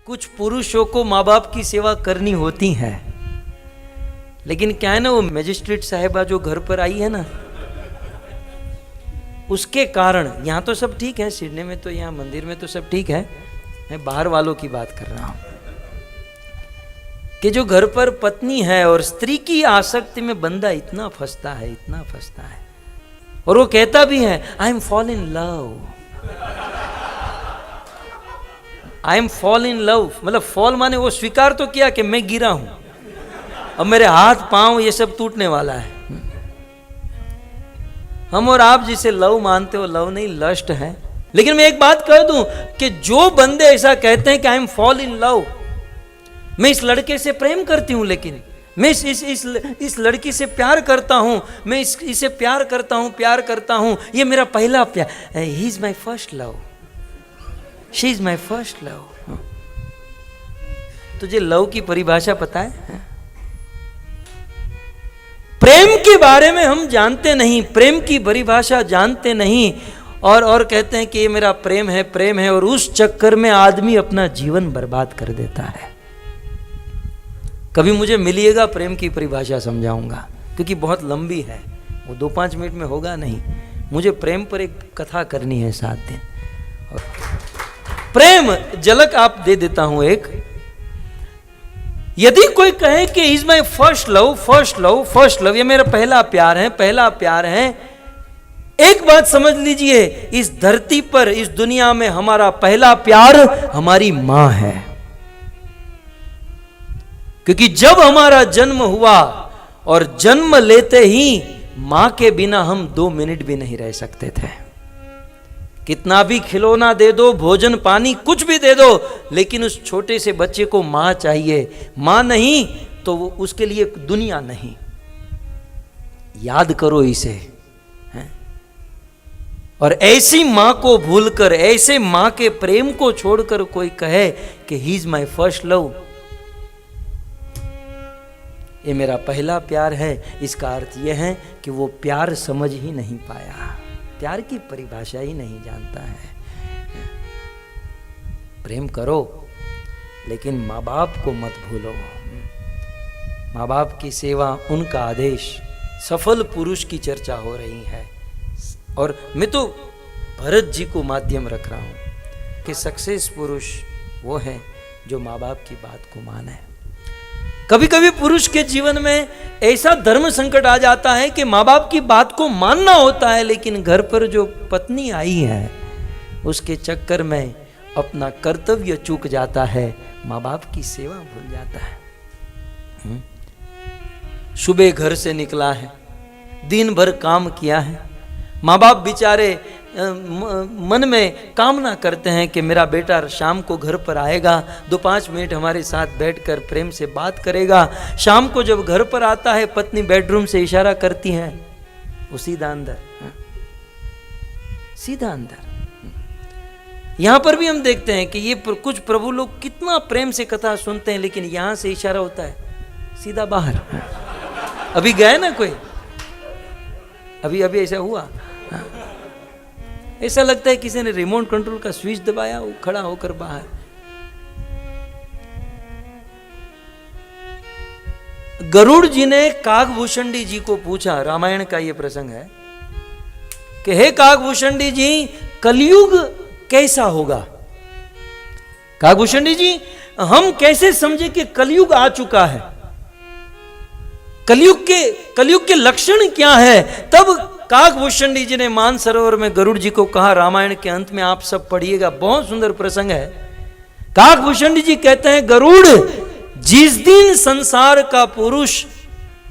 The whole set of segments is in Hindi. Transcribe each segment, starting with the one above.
कुछ पुरुषों को माँ बाप की सेवा करनी होती है, लेकिन क्या है ना, वो मैजिस्ट्रेट साहिबा जो घर पर आई है ना, उसके कारण, यहाँ तो सब ठीक है, सिडनी में तो, यहाँ मंदिर में तो सब ठीक है, मैं बाहर वालों की बात कर रहा हूँ कि जो घर पर पत्नी है और स्त्री की आसक्ति में बंदा इतना फंसता है, इतना फंसता है, और वो कहता भी है I am fall in love, I am fall in love, मतलब फॉल माने वो स्वीकार तो किया कि मैं गिरा हूं, अब मेरे हाथ पांव ये सब टूटने वाला है। हम और आप जिसे लव मानते हो, लव नहीं लस्ट है। लेकिन मैं एक बात कह दूं कि जो बंदे ऐसा कहते हैं कि I am fall in love, मैं इस लड़के से प्रेम करती हूं, लेकिन मैं इस लड़की से प्यार करता हूं, मैं इसे प्यार करता हूं, ये मेरा पहला प्यार, he is my first love, she is my first love. तुझे लव की परिभाषा पता है? प्रेम के बारे में हम जानते नहीं, प्रेम की परिभाषा जानते नहीं, और कहते हैं कि ये मेरा प्रेम है, और उस चक्कर में आदमी अपना जीवन बर्बाद कर देता है। कभी मुझे मिलिएगा, प्रेम की परिभाषा समझाऊंगा, क्योंकि बहुत लंबी है, वो 2-5 मिनट में होगा नहीं। मुझे प्रेम पर एक कथा करनी है 7 दिन। और प्रेम झलक आप दे देता हूं एक। यदि कोई कहे कि इज माई फर्स्ट लव, ये मेरा पहला प्यार है, एक बात समझ लीजिए, इस धरती पर, इस दुनिया में हमारा पहला प्यार हमारी मां है। क्योंकि जब हमारा जन्म हुआ और जन्म लेते ही मां के बिना हम 2 मिनट भी नहीं रह सकते थे। कितना भी खिलौना दे दो, भोजन पानी कुछ भी दे दो, लेकिन उस छोटे से बच्चे को मां चाहिए। मां नहीं तो वो उसके लिए दुनिया नहीं। याद करो इसे, है? और ऐसी मां को भूलकर, ऐसे मां के प्रेम को छोड़कर कोई कहे कि he is my first love, ये मेरा पहला प्यार है, इसका अर्थ यह है कि वो प्यार समझ ही नहीं पाया, प्यार की परिभाषा ही नहीं जानता है। प्रेम करो, लेकिन माँ बाप को मत भूलो। माँ बाप की सेवा, उनका आदेश। सफल पुरुष की चर्चा हो रही है, और मैं तो भरत जी को माध्यम रख रहा हूं कि सक्सेस पुरुष वो है जो माँ बाप की बात को माने। कभी कभी पुरुष के जीवन में ऐसा धर्म संकट आ जाता है कि माँ बाप की बात को मानना होता है, लेकिन घर पर जो पत्नी आई है उसके चक्कर में अपना कर्तव्य चूक जाता है, माँ बाप की सेवा भूल जाता है। सुबह घर से निकला है, दिन भर काम किया है, माँ बाप बेचारे मन में कामना करते हैं कि मेरा बेटा शाम को घर पर आएगा, 2-5 मिनट हमारे साथ बैठकर प्रेम से बात करेगा। शाम को जब घर पर आता है, पत्नी बेडरूम से इशारा करती है, वो सीधा अंदर, सीधा अंदर। यहां पर भी हम देखते हैं कि ये कुछ प्रभु लोग कितना प्रेम से कथा सुनते हैं, लेकिन यहां से इशारा होता है सीधा बाहर। अभी गए ना कोई, अभी ऐसा हुआ, ऐसा लगता है किसी ने रिमोट कंट्रोल का स्विच दबाया, वो खड़ा होकर बाहर। गरुड़ जी ने काकभूषणी जी को पूछा, रामायण का ये प्रसंग है, कि हे काकभूषणी जी, कलयुग कैसा होगा? काकभूषणी जी, हम कैसे समझे कि कलयुग आ चुका है? कलयुग के लक्षण क्या है? तब काकभूषणी जी ने मानसरोवर में गरुड़ जी को कहा, रामायण के अंत में आप सब पढ़िएगा, बहुत सुंदर प्रसंग है। काकभूषणी जी कहते हैं, गरुड़, जिस दिन संसार का पुरुष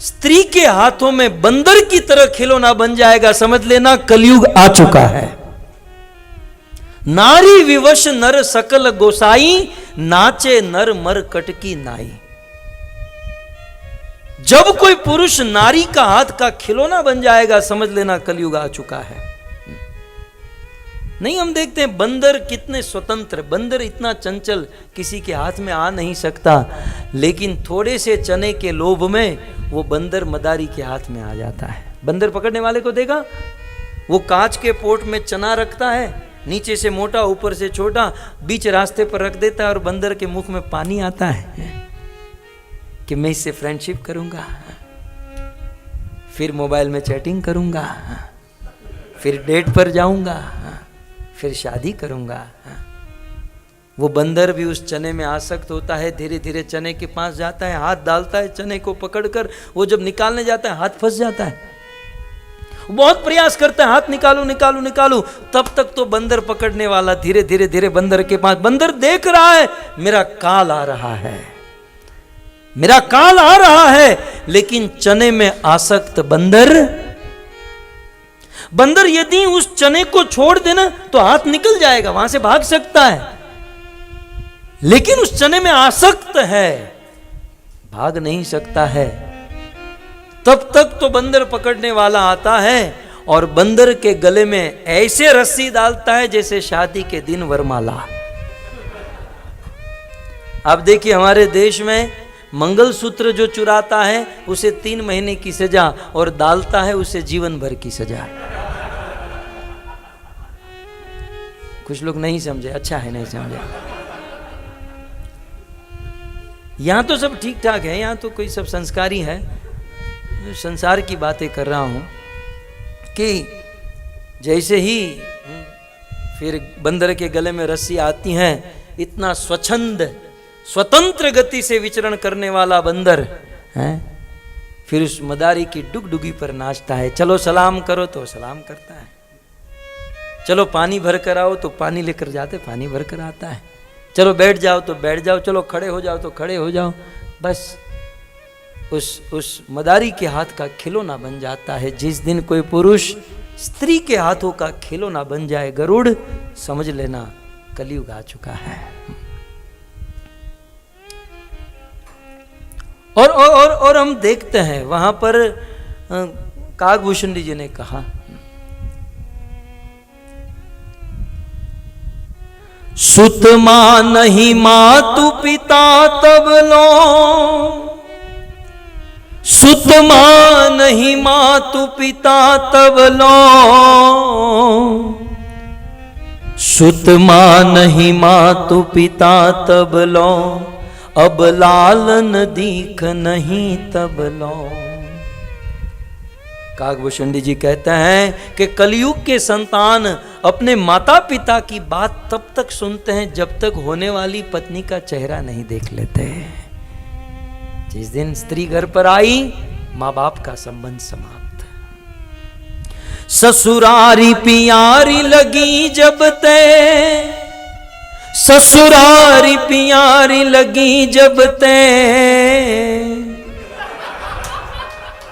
स्त्री के हाथों में बंदर की तरह खिलौना बन जाएगा, समझ लेना कलयुग आ चुका है। नारी विवश नर सकल गोसाई, नाचे नर मर कटकी नाई। जब कोई पुरुष नारी का हाथ का खिलौना बन जाएगा, समझ लेना कलयुग आ चुका है। नहीं, हम देखते हैं बंदर कितने स्वतंत्र, बंदर इतना चंचल, किसी के हाथ में आ नहीं सकता, लेकिन थोड़े से चने के लोभ में वो बंदर मदारी के हाथ में आ जाता है। बंदर पकड़ने वाले को देखा, वो कांच के पोट में चना रखता है नीचे से मोटा ऊपर से छोटा, बीच रास्ते पर रख देता है और बंदर के मुख में पानी आता है कि मैं इससे फ्रेंडशिप करूंगा, फिर मोबाइल में चैटिंग करूंगा, फिर डेट पर जाऊंगा, फिर शादी करूंगा। वो बंदर भी उस चने में आसक्त होता है, धीरे धीरे चने के पास जाता है, हाथ डालता है चने को पकड़कर, वो जब निकालने जाता है हाथ फंस जाता है, बहुत प्रयास करता है हाथ निकालू निकालू निकालू, तब तक तो बंदर पकड़ने वाला धीरे धीरे धीरे बंदर के पास, बंदर देख रहा है मेरा काल आ रहा है, मेरा काल आ रहा है, लेकिन चने में आसक्त बंदर यदि उस चने को छोड़ देना तो हाथ निकल जाएगा, वहां से भाग सकता है, लेकिन उस चने में आसक्त है, भाग नहीं सकता है। तब तक तो बंदर पकड़ने वाला आता है और बंदर के गले में ऐसे रस्सी डालता है जैसे शादी के दिन वरमाला। अब देखिए हमारे देश में मंगलसूत्र जो चुराता है उसे 3 महीने की सजा और डालता है उसे जीवन भर की सजा। कुछ लोग नहीं समझे, अच्छा है नहीं समझे। यहां तो सब ठीक ठाक है, यहां तो कोई सब संस्कारी है। संसार की बातें कर रहा हूं कि जैसे ही फिर बंदर के गले में रस्सी आती है, इतना स्वतंत्र गति से विचरण करने वाला बंदर है, फिर उस मदारी की डुगडुगी पर नाचता है। चलो सलाम करो तो सलाम करता है, चलो पानी भर कर आओ तो पानी लेकर जाते, पानी भर कर आता है, चलो बैठ जाओ तो बैठ जाओ, चलो खड़े हो जाओ तो खड़े हो जाओ। बस उस मदारी के हाथ का खिलौना बन जाता है। जिस दिन कोई पुरुष स्त्री के हाथों का खिलौना बन जाए गरुड़, समझ लेना कलयुग आ चुका है। और हम देखते हैं वहां पर काकभूषण जी ने कहा, सुत मां नहीं मातु पिता तब लो, सुत मां नहीं मातु पिता तब लो, सुत मां नहीं मातु पिता तब लो, अब लालन दीख नहीं तब लो। काकभूषण जी कहते हैं कि कलयुग के संतान अपने माता पिता की बात तब तक सुनते हैं जब तक होने वाली पत्नी का चेहरा नहीं देख लेते। जिस दिन स्त्री घर पर आई, माँ बाप का संबंध समाप्त। ससुरारी पियारी लगी जब ते, ससुरारी पियारी लगी जब ते,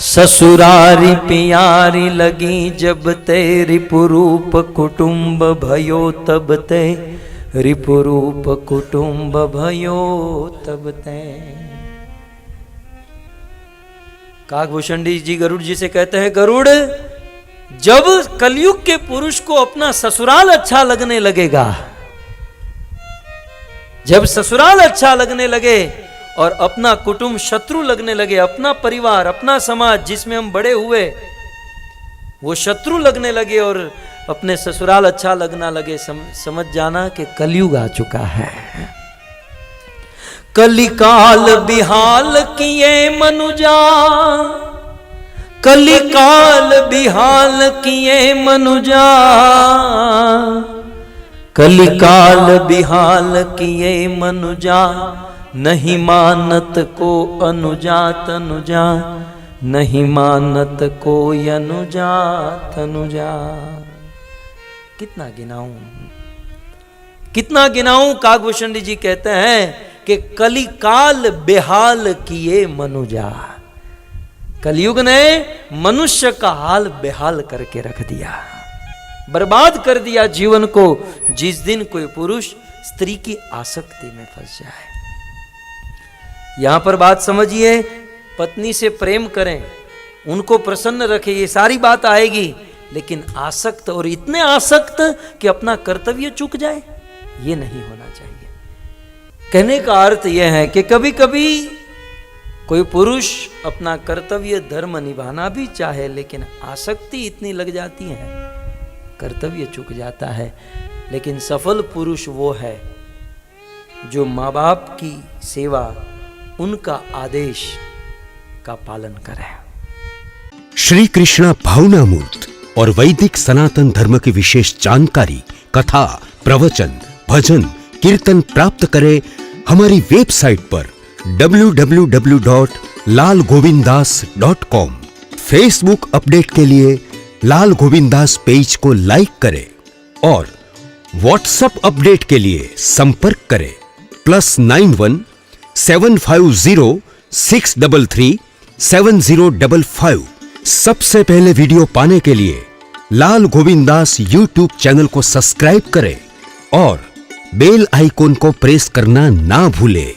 ससुरारी पियारी लगी जब ते, रिपुरूप कुटुंब भयो तब ते, रिपुरूप कुटुंब भयो तब ते। काकभूषण जी गरुड़ जी से कहते हैं, गरुड़ जब कलयुग के पुरुष को अपना ससुराल अच्छा लगने लगेगा, जब ससुराल अच्छा लगने लगे और अपना कुटुंब शत्रु लगने लगे, अपना परिवार अपना समाज जिसमें हम बड़े हुए वो शत्रु लगने लगे और अपने ससुराल अच्छा लगना लगे, समझ जाना कि कलयुग आ चुका है। कलिकाल बिहाल किए मनुजा, कलिकाल बिहाल किए मनुजा, कलिकाल बिहाल किए मनुजा, नहीं मानत को अनुजा तनुजा, नहीं मानत को अनुजा तनुजा। कितना गिनाऊं, कितना गिनाऊं। काकभूषण जी कहते हैं कि कलिकाल बेहाल किए मनुजा, कलयुग ने मनुष्य का हाल बेहाल करके रख दिया, बर्बाद कर दिया जीवन को। जिस दिन कोई पुरुष स्त्री की आसक्ति में फंस जाए। यहां पर बात समझिए, पत्नी से प्रेम करें, उनको प्रसन्न रखें, ये सारी बात आएगी, लेकिन आसक्त और इतने आसक्त कि अपना कर्तव्य चूक जाए, ये नहीं होना चाहिए। कहने का अर्थ यह है कि कभी कभी कोई पुरुष अपना कर्तव्य धर्म निभाना भी चाहे, लेकिन आसक्ति इतनी लग जाती है, कर्तव्य चूक जाता है। लेकिन सफल पुरुष वो है जो माँ बाप की सेवा, उनका आदेश का पालन करे। श्री कृष्णा भावनामूर्त और वैदिक सनातन धर्म की विशेष जानकारी, कथा, प्रवचन, भजन, कीर्तन प्राप्त करें हमारी वेबसाइट पर www.lalgovinddas.com। फेसबुक अपडेट के लिए लाल गोविंदास पेज को लाइक करें और व्हाट्सएप अपडेट के लिए संपर्क करें +91 750 633 7055। सबसे पहले वीडियो पाने के लिए लाल गोविंदास यूट्यूब चैनल को सब्सक्राइब करें और बेल आइकॉन को प्रेस करना ना भूलें।